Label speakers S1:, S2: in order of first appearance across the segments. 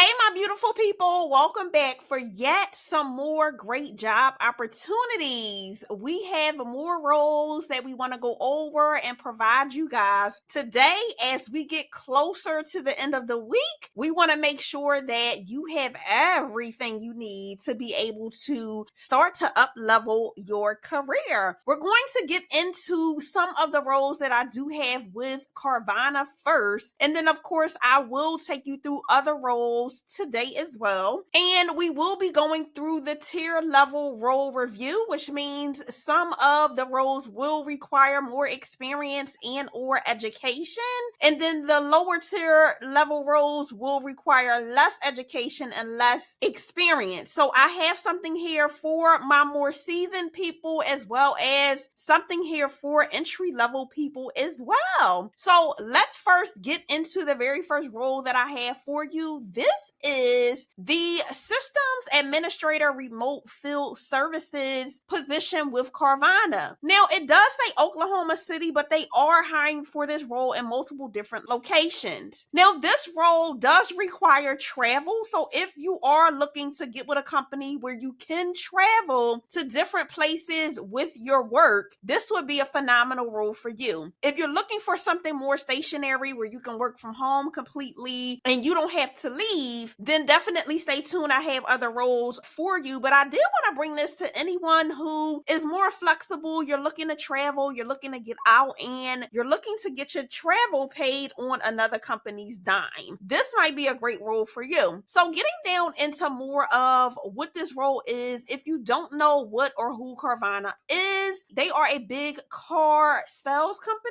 S1: Hey, my beautiful people, welcome back for yet some more great job opportunities. We have more roles that we want to go over and provide you guys today. As we get closer to the end of the week, we want to make sure that you have everything you need to be able to start to up level your career. We're going to get into some of the roles that I do have with Carvana first, and then of course I will take you through other roles today as well. And we will be going through the tier level role review, which means some of the roles will require more experience and or education. And then the lower tier level roles will require less education and less experience. So I have something here for my more seasoned people as well as something here for entry level people as well. So let's first get into the very first role that I have for you. This is the Systems Administrator Remote Field Services position with Carvana. Now, it does say Oklahoma City, but they are hiring for this role in multiple different locations. Now, this role does require travel. So if you are looking to get with a company where you can travel to different places with your work, this would be a phenomenal role for you. If you're looking for something more stationary where you can work from home completely and you don't have to leave, then definitely stay tuned. I have other roles for you, but I did want to bring this to anyone who is more flexible. You're looking to travel, you're looking to get out, and you're looking to get your travel paid on another company's dime. This might be a great role for you. So getting down into more of what this role is, if you don't know what or who Carvana is, they are a big car sales company.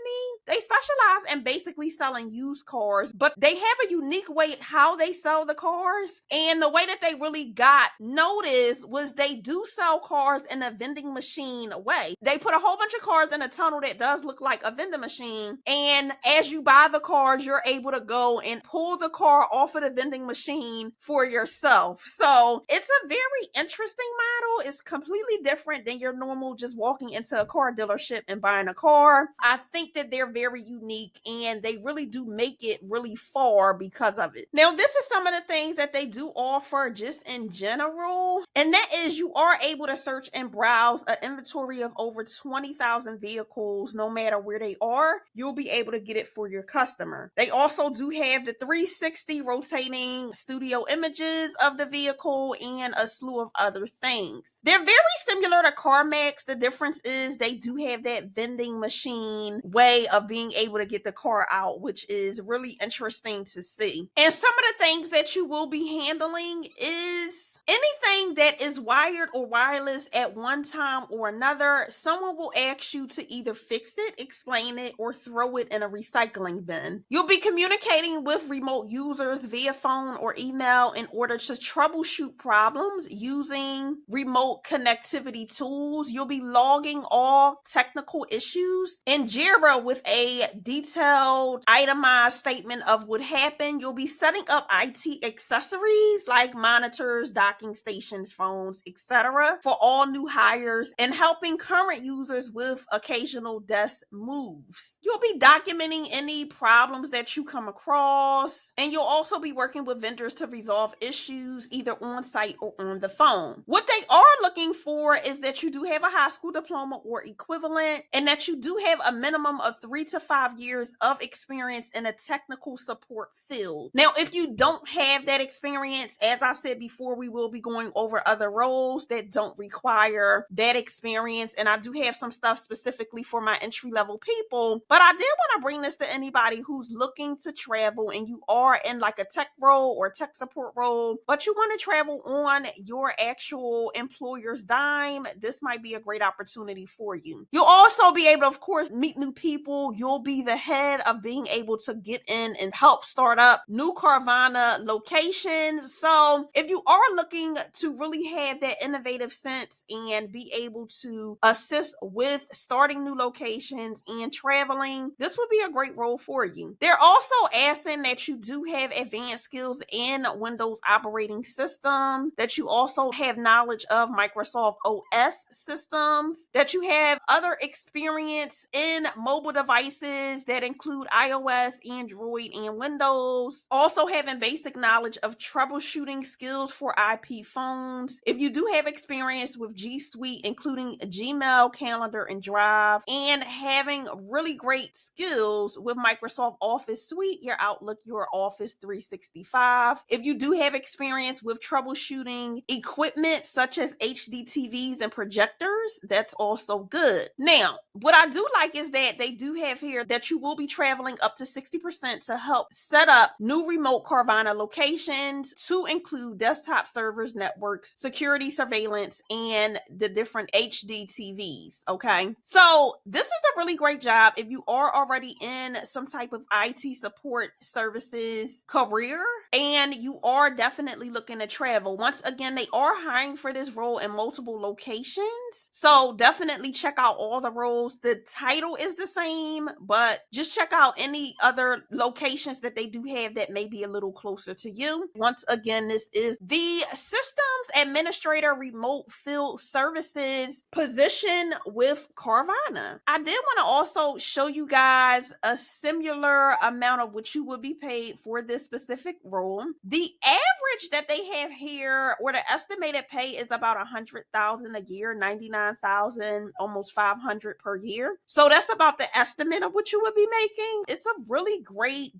S1: They specialize in basically selling used cars, but they have a unique way how they sell the cars. And the way that they really got noticed was they do sell cars in a vending machine way. They put a whole bunch of cars in a tunnel that does look like a vending machine. And as you buy the cars, you're able to go and pull the car off of the vending machine for yourself. So it's a very interesting model. It's completely different than your normal just walking into a car dealership and buying a car. I think that they're very unique and they really do make it really far because of it. Now, this is some of the things that they do offer just in general, and that is you are able to search and browse an inventory of over 20,000 vehicles. No matter where they are, you'll be able to get it for your customer. They also do have the 360 rotating studio images of the vehicle and a slew of other things. They're very similar to CarMax. The difference is they do have that vending machine way of being able to get the car out, which is really interesting to see. And some of the things that you will be handling is anything that is wired or wireless at one time or another. Someone will ask you to either fix it, explain it, or throw it in a recycling bin. You'll be communicating with remote users via phone or email in order to troubleshoot problems using remote connectivity tools. You'll be logging all technical issues in Jira with a detailed, itemized statement of what happened. You'll be setting up IT accessories like monitors, docking stations, phones, etc. for all new hires and helping current users with occasional desk moves. You'll be documenting any problems that you come across, and you'll also be working with vendors to resolve issues either on site or on the phone. What they are looking for is that you do have a high school diploma or equivalent, and that you do have a minimum of 3 to 5 years of experience in a technical support field. Now, if you don't have that experience, as I said before, we will be going over other roles that don't require that experience. And I do have some stuff specifically for my entry level people, but I did want to bring this to anybody who's looking to travel and you are in like a tech role or tech support role, but you want to travel on your actual employer's dime. This might be a great opportunity for you. You'll also be able to, of course, meet new people. You'll be the head of being able to get in and help start up new Carvana locations. So if you are looking looking to really have that innovative sense and be able to assist with starting new locations and traveling, this would be a great role for you. They're also asking that you do have advanced skills in Windows operating system, that you also have knowledge of Microsoft OS systems, that you have other experience in mobile devices that include iOS, Android, and Windows. Also having basic knowledge of troubleshooting skills for IP phones. If you do have experience with G Suite, including Gmail, Calendar, and Drive, and having really great skills with Microsoft Office Suite, your Outlook, your Office 365. If you do have experience with troubleshooting equipment such as HD TVs and projectors, that's also good. Now, what I do like is that they do have here that you will be traveling up to 60% to help set up new remote Carvana locations to include desktop servers, networks, security surveillance, and the different HD TVs. Okay. So this is a really great job if you are already in some type of IT support services career and you are definitely looking to travel. Once again, they are hiring for this role in multiple locations. So definitely check out all the roles. The title is the same, but just check out any other locations that they do have that may be a little closer to you. Once again, this is the Systems Administrator Remote Field Services position with Carvana. I did want to also show you guys a similar amount of what you would be paid for this specific role. The average that they have here, or the estimated pay, is about $100,000 a year, $99,000, almost $500 per year. So that's about the estimate of what you would be making. It's a really great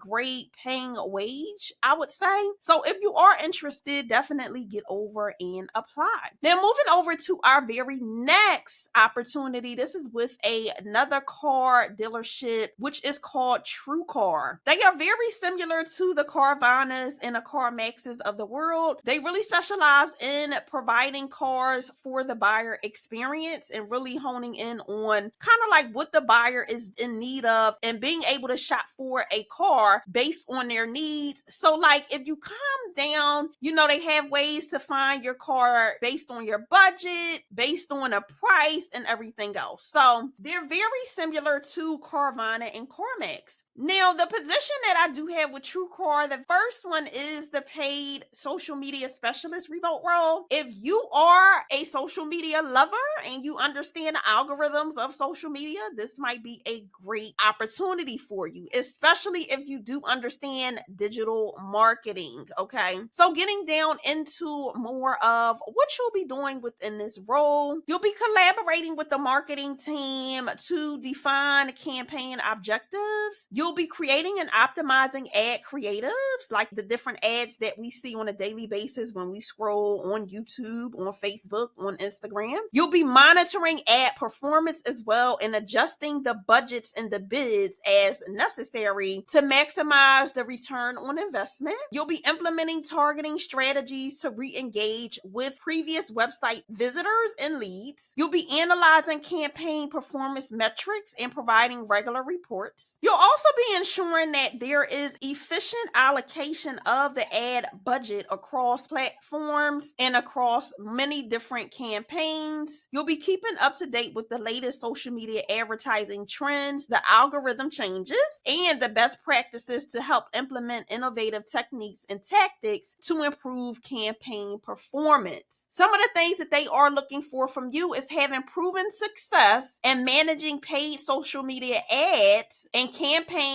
S1: paying wage, I would say. So if you are interested, definitely get over and apply. Now, moving over to our very next opportunity, this is with another car dealership, which is called TrueCar. They are very similar to the Carvanas and the CarMaxes of the world. They really specialize in providing cars for the buyer experience and really honing in on kind of like what the buyer is in need of and being able to shop for a car based on their needs. So like if you calm down, they have ways to find your car based on your budget, based on a price, and everything else. So they're very similar to Carvana and CarMax. Now, the position that I do have with TrueCar, the first one is the paid social media specialist remote role. If you are a social media lover and you understand the algorithms of social media, this might be a great opportunity for you, especially if you do understand digital marketing, okay? So getting down into more of what you'll be doing within this role, you'll be collaborating with the marketing team to define campaign objectives. You'll be creating and optimizing ad creatives, like the different ads that we see on a daily basis when we scroll on YouTube, on Facebook, on Instagram. You'll be monitoring ad performance as well and adjusting the budgets and the bids as necessary to maximize the return on investment. You'll be implementing targeting strategies to re-engage with previous website visitors and leads. You'll be analyzing campaign performance metrics and providing regular reports. You'll also be ensuring that there is efficient allocation of the ad budget across platforms and across many different campaigns. You'll be keeping up to date with the latest social media advertising trends, the algorithm changes, and the best practices to help implement innovative techniques and tactics to improve campaign performance. Some of the things that they are looking for from you is having proven success and managing paid social media ads and campaigns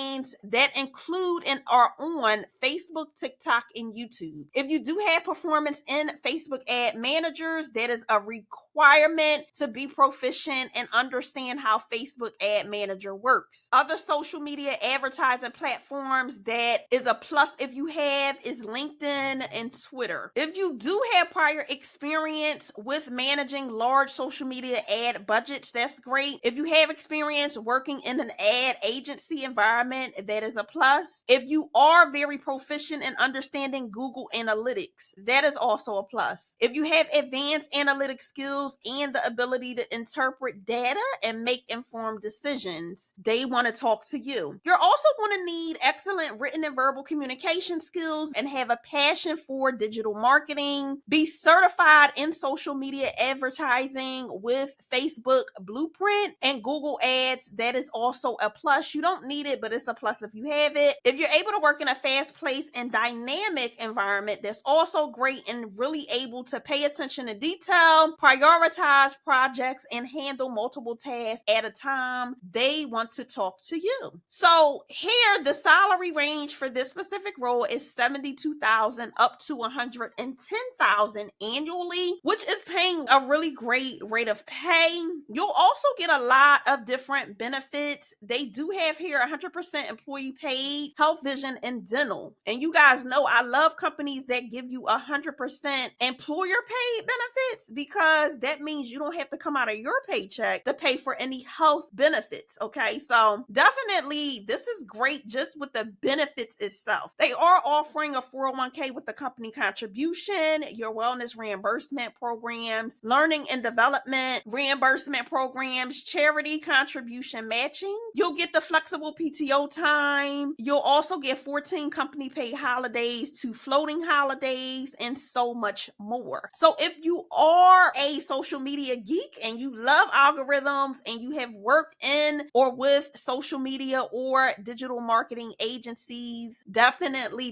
S1: that include and are on Facebook, TikTok, and YouTube. If you do have performance in Facebook ad managers, that is a requirement to be proficient and understand how Facebook ad manager works. Other social media advertising platforms that is a plus if you have is LinkedIn and Twitter. If you do have prior experience with managing large social media ad budgets, that's great. If you have experience working in an ad agency environment, environment, that is a plus. If you are very proficient in understanding Google Analytics, that is also a plus. If you have advanced analytic skills and the ability to interpret data and make informed decisions, they want to talk to you. You're also going to need excellent written and verbal communication skills and have a passion for digital marketing. Be certified in social media advertising with Facebook Blueprint and Google Ads. That is also a plus. You don't need it, but it's a plus if you have it. If you're able to work in a fast-paced and dynamic environment, that's also great, and really able to pay attention to detail, prioritize projects, and handle multiple tasks at a time, they want to talk to you. So here, the salary range for this specific role is $72,000 up to $110,000 annually, which is paying a really great rate of pay. You'll also get a lot of different benefits. They do have here 100% employee paid health, vision, and dental. And you guys know I love companies that give you 100% employer paid benefits, because that means you don't have to come out of your paycheck to pay for any health benefits. Okay, so definitely this is great just with the benefits itself. They are offering a 401k with the company contribution, your wellness reimbursement programs, learning and development reimbursement programs, charity contribution matching. You'll get the flexible PTO time. You'll also get 14 company paid holidays, 2 floating holidays, and so much more. So if you are a social media geek and you love algorithms and you have worked in or with social media or digital marketing agencies, definitely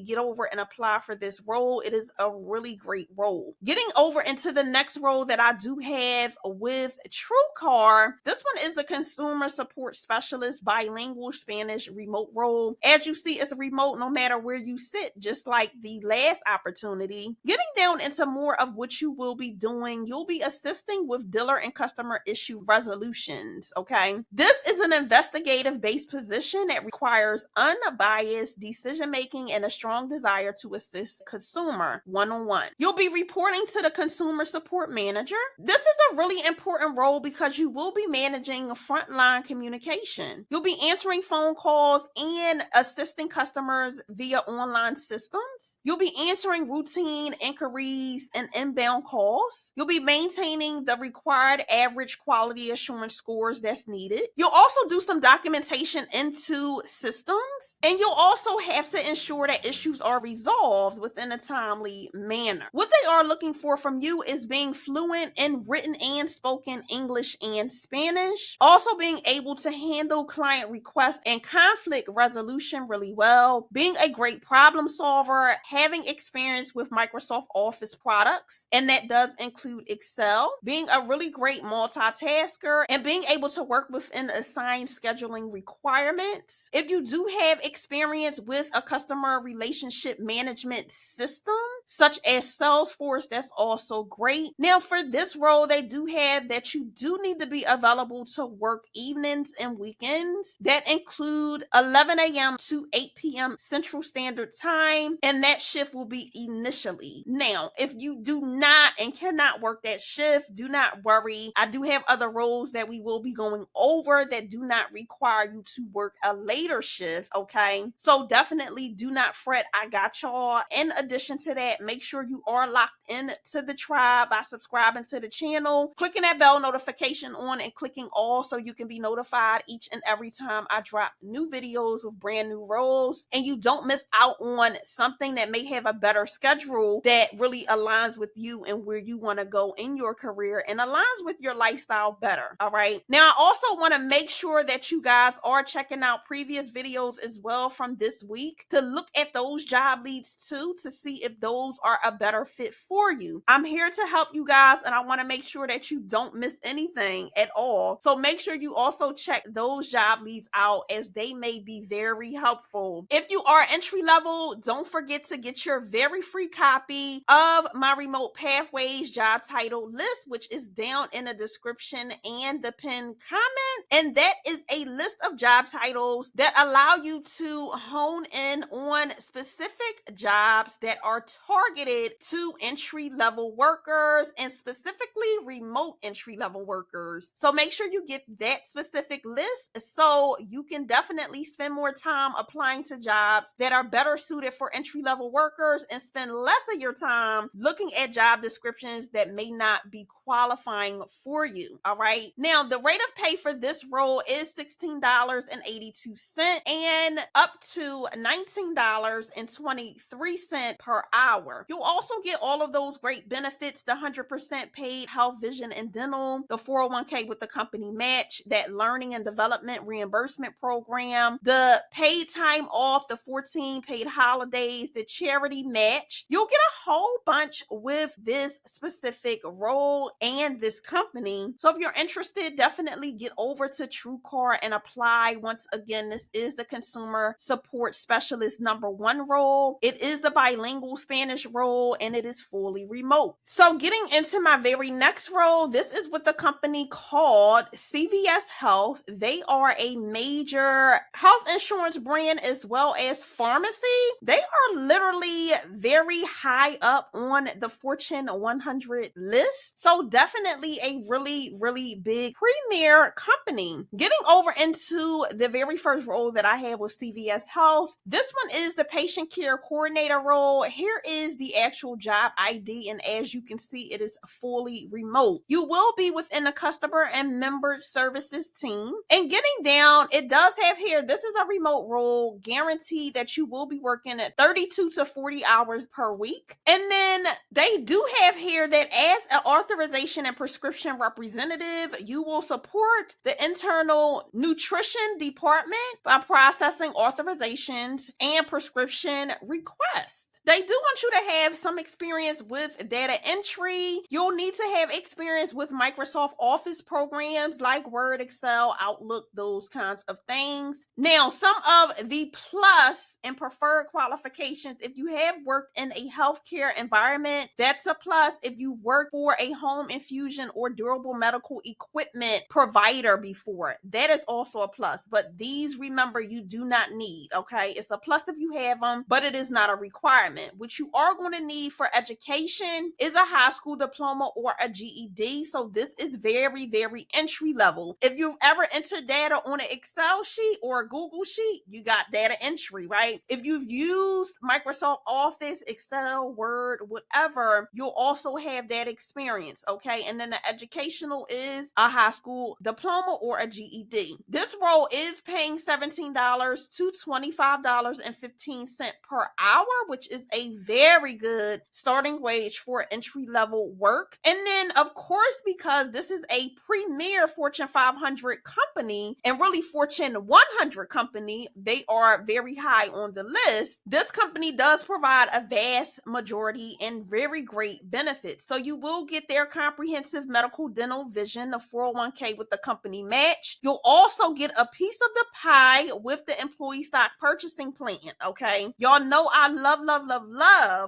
S1: get over and apply for this role. It is a really great role. Getting over into the next role that I do have with TrueCar, this one is a consumer support specialist, bilingual Spanish remote role. As you see, it's remote no matter where you sit, just like the last opportunity. Getting down into more of what you will be doing, you'll be assisting with dealer and customer issue resolutions. Okay, this is an investigative based position that requires unbiased decision making and a strong desire to assist consumer one-on-one. You'll be reporting to the consumer support manager. This is a really important role because you will be managing frontline communication. You'll be answering phone calls and assisting customers via online systems. You'll be answering routine inquiries and inbound calls. You'll be maintaining the required average quality assurance scores that's needed. You'll also do some documentation into systems, and you'll also have to ensure that issues are resolved within a timely manner. What they are looking for from you is being fluent in written and spoken English and Spanish, also being able to handle client requests and conflict resolution really well, being a great problem solver, having experience with Microsoft Office products, and that does include Excel, being a really great multitasker, and being able to work within assigned scheduling requirements. If you do have experience with a customer relationship management system, such as Salesforce, that's also great. Now, for this role, they do have that you do need to be available to work evenings and weekends. That include 11 a.m. to 8 p.m. Central Standard Time, and that shift will be initially. Now, if you do not and cannot work that shift, do not worry. I do have other roles that we will be going over that do not require you to work a later shift, okay? So definitely do not fret. I got y'all. In addition to that, make sure you are locked in to the tribe by subscribing to the channel, clicking that bell notification on, and clicking all so you can be notified each and every time I drop new videos with brand new roles, and you don't miss out on something that may have a better schedule that really aligns with you and where you want to go in your career and aligns with your lifestyle better. All right. Now, I also want to make sure that you guys are checking out previous videos as well from this week to look at those job leads too, to see if those are a better fit for you. I'm here to help you guys, and I want to make sure that you don't miss anything at all. So make sure you also check those job leads out, as they may be very helpful. If you are entry level, don't forget to get your very free copy of my Remote Pathways job title list, which is down in the description and the pinned comment. And that is a list of job titles that allow you to hone in on specific jobs that are targeted to entry-level workers and specifically remote entry-level workers. So make sure you get that specific list so you can definitely spend more time applying to jobs that are better suited for entry-level workers and spend less of your time looking at job descriptions that may not be qualifying for you. All right. Now, the rate of pay for this role is $16.82 and up to $19.23 per hour. You'll also get all of those great benefits: the 100% paid health, vision, and dental, the 401k with the company match, that learning and development reimbursement program, the paid time off, the 14 paid holidays, the charity match. You'll get a whole bunch with this specific role and this company. So if you're interested, definitely get over to TrueCar and apply. Once again, this is the consumer support specialist #1 role. It is the bilingual Spanish role and it is fully remote. So getting into my very next role, this is with the company called CVS Health. They are a major health insurance brand as well as pharmacy. They are literally very high up on the Fortune 100 list. So definitely a really, really big premier company. Getting over into the very first role that I had with CVS Health, this one is the patient care coordinator role. Here is the actual job ID, and as you can see, it is fully remote. You will be within the customer and member services team. And getting down, it does have here, this is a remote role, guaranteed that you will be working at 32 to 40 hours per week. And then they do have here that as an authorization and prescription representative, you will support the internal nutrition department by processing authorizations and prescription requests. They do want you to have some experience with data entry. You'll need to have experience with Microsoft Office programs like Word, Excel, Outlook, those kinds of things. Now, some of the plus and preferred qualifications: if you have worked in a healthcare environment, that's a plus. If you work for a home infusion or durable medical equipment provider before, that is also a plus. But these, remember, you do not need, okay? It's a plus if you have them, but it is not a requirement. What you are going to need for education is a high school diploma or a GED. So this is very, very entry level. If you've ever entered data on an Excel sheet or a Google sheet, you got data entry, right? If you've used Microsoft Office, Excel, Word, whatever, you'll also have that experience, okay? And then the educational is a high school diploma or a GED. This role is paying $17 to $25.15 per hour, which is a very good starting wage for entry level work. And then, of course, because this is a premier Fortune 500 company and really Fortune 100 company, they are very high on the list. This company does provide a vast majority and very great benefits. So you will get their comprehensive medical, dental, vision, the 401k with the company match. You'll also get a piece of the pie with the employee stock purchasing plan, okay? Y'all know I love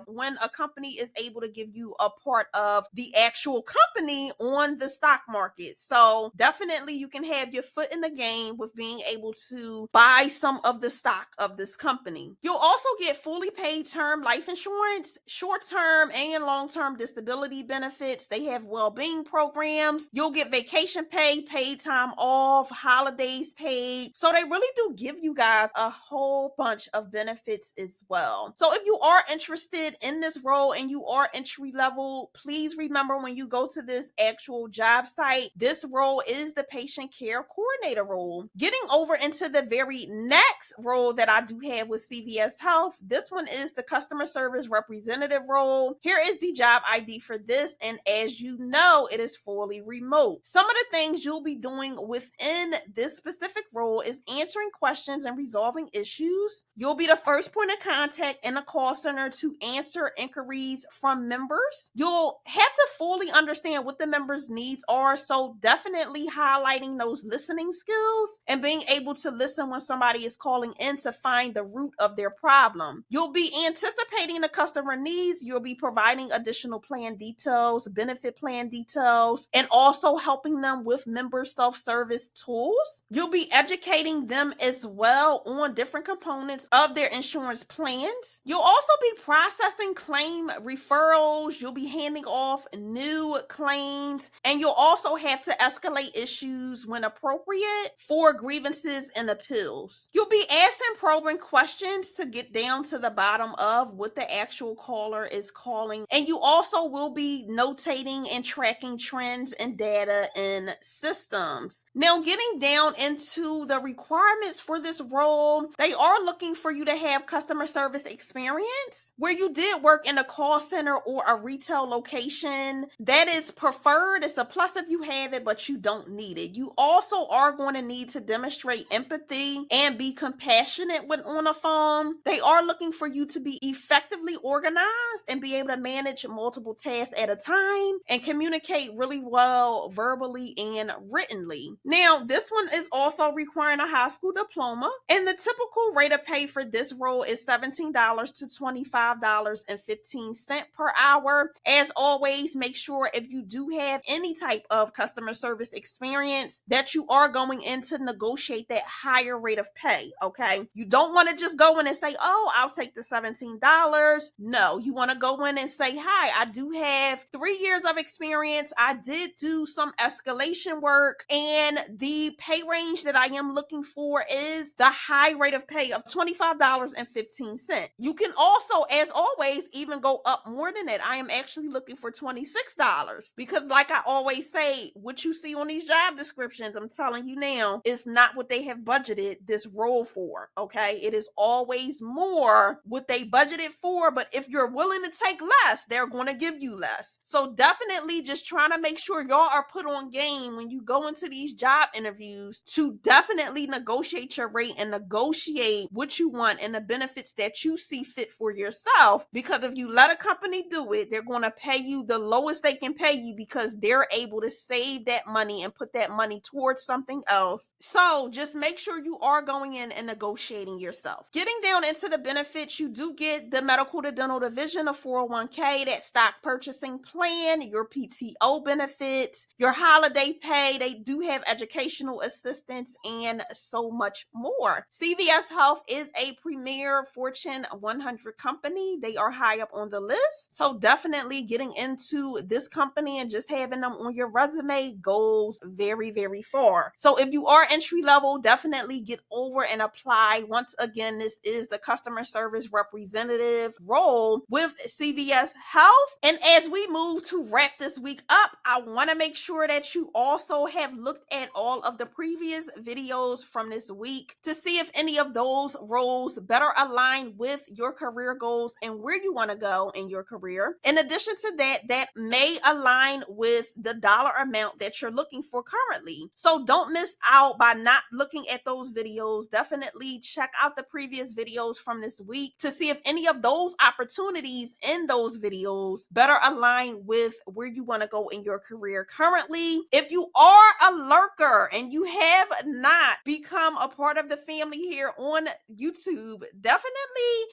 S1: when a company is able to give you a part of the actual company on the stock market. So definitely you can have your foot in the game with being able to buy some of the stock of this company. You'll also get fully paid term life insurance, short-term and long-term disability benefits. They have well-being programs. You'll get vacation pay, paid time off, holidays paid. So they really do give you guys a whole bunch of benefits as well. So if you are interested in this role and you are entry level, please remember when you go to this actual job site, this role is the patient care coordinator role. Getting over into the very next role that I do have with CVS Health, this one is the customer service representative role. Here is the job ID for this, and as you know, it is fully remote. Some of the things you'll be doing within this specific role is answering questions and resolving issues. You'll be the first point of contact in a call center to answer inquiries from members. You'll have to fully understand what the members' needs are, so definitely highlighting those listening skills and being able to listen when somebody is calling in to find the root of their problem. You'll be anticipating the customer needs. You'll be providing additional plan details, benefit plan details, and also helping them with member self-service tools. You'll be educating them as well on different components of their insurance plans. You'll also be processing claim referrals. You'll be handing off new claims, and you'll also have to escalate issues when appropriate for grievances and appeals. You'll be asking probing questions to get down to the bottom of what the actual caller is calling, and you also will be notating and tracking trends and data in systems. Now, getting down into the requirements for this role, they are looking for you to have customer service experience where you did work in a call center or a retail location. That is preferred. It's a plus if you have it, but you don't need it. You also are going to need to demonstrate empathy and be compassionate when on a phone. They are looking for you to be effectively organized and be able to manage multiple tasks at a time and communicate really well verbally and writtenly. Now, this one is also requiring a high school diploma, and the typical rate of pay for this role is $17 to $25.15 per hour. As always, make sure if you do have any type of customer service experience that you are going in to negotiate that higher rate of pay, okay? You don't want to just go in and say, oh, I'll take the $17. No, you want to go in and say, hi, I do have 3 years of experience. I did do some escalation work, and the pay range that I am looking for is the high rate of pay of $25.15. You can also, as always, even go up more than that. I am actually looking for $26 because, like I always say, what you see on these job descriptions, I'm telling you now, is not what they have budgeted this role for, okay? It is always more what they budgeted for, but if you're willing to take less, they're going to give you less. So definitely just trying to make sure y'all are put on game when you go into these job interviews to definitely negotiate your rate and negotiate what you want and the benefits that you see fit for yourself. Because if you let a company do it, they're going to pay you the lowest they can pay you because they're able to save that money and put that money towards something else. So just make sure you are going in and negotiating yourself. Getting down into the benefits, you do get the medical to dental division, a 401k, that stock purchasing plan, your PTO benefits, your holiday pay. They do have educational assistance and so much more. CVS Health is a premier Fortune 100 company. They are high up on the list. So definitely getting into this company and just having them on your resume goes very, very far. So if you are entry level, definitely get over and apply. Once again, this is the customer service representative role with CVS Health. And as we move to wrap this week up, I want to make sure that you also have looked at all of the previous videos from this week to see if any of those roles better align with your career goals and where you want to go in your career. In addition to that, that may align with the dollar amount that you're looking for currently. So don't miss out by not looking at those videos. Definitely check out the previous videos from this week to see if any of those opportunities in those videos better align with where you want to go in your career currently. If you are a lurker and you have not become a part of the family here on YouTube, definitely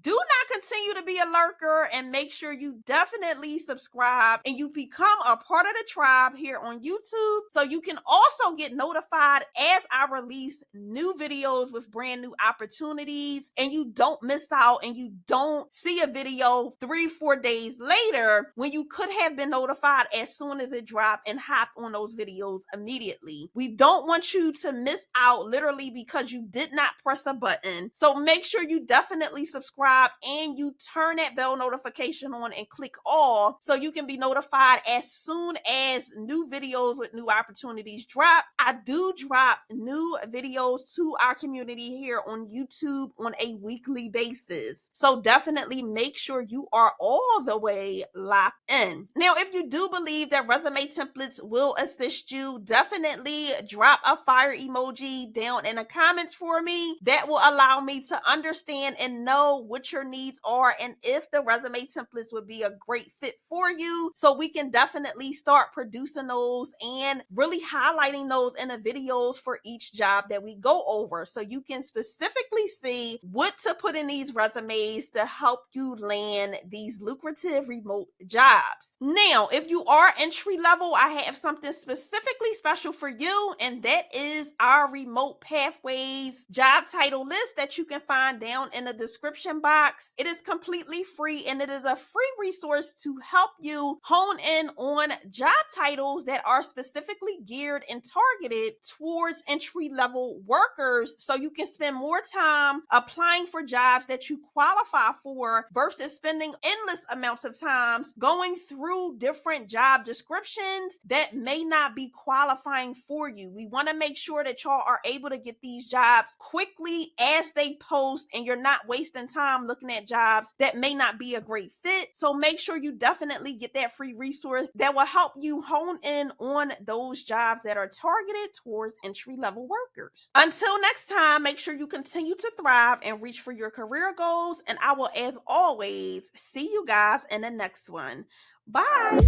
S1: do not continue to be a lurker, and make sure you definitely subscribe and you become a part of the tribe here on YouTube so you can also get notified as I release new videos with brand new opportunities, and you don't miss out and you don't see a video 3-4 days later when you could have been notified as soon as it dropped and hop on those videos immediately. We don't want you to miss out literally because you did not press a button. So make sure you definitely subscribe and you turn that bell notification on and click all so you can be notified as soon as new videos with new opportunities drop. I do drop new videos to our community here on YouTube on a weekly basis. So definitely make sure you are all the way locked in. Now, if you do believe that resume templates will assist you, definitely drop a fire emoji down in the comments for me. That will allow me to understand and know what your needs are and if the resume templates would be a great fit for you, so we can definitely start producing those and really highlighting those in the videos for each job that we go over, so you can specifically see what to put in these resumes to help you land these lucrative remote jobs. Now, if you are entry level, I have something specifically special for you, and that is our remote pathways job title list that you can find down in the description box. It It is completely free, and it is a free resource to help you hone in on job titles that are specifically geared and targeted towards entry-level workers, so you can spend more time applying for jobs that you qualify for versus spending endless amounts of times going through different job descriptions that may not be qualifying for you. We want to make sure that y'all are able to get these jobs quickly as they post, and you're not wasting time looking at jobs that may not be a great fit. So make sure you definitely get that free resource that will help you hone in on those jobs that are targeted towards entry-level workers. Until next time, make sure you continue to thrive and reach for your career goals, and I will, as always, see you guys in the next one. Bye.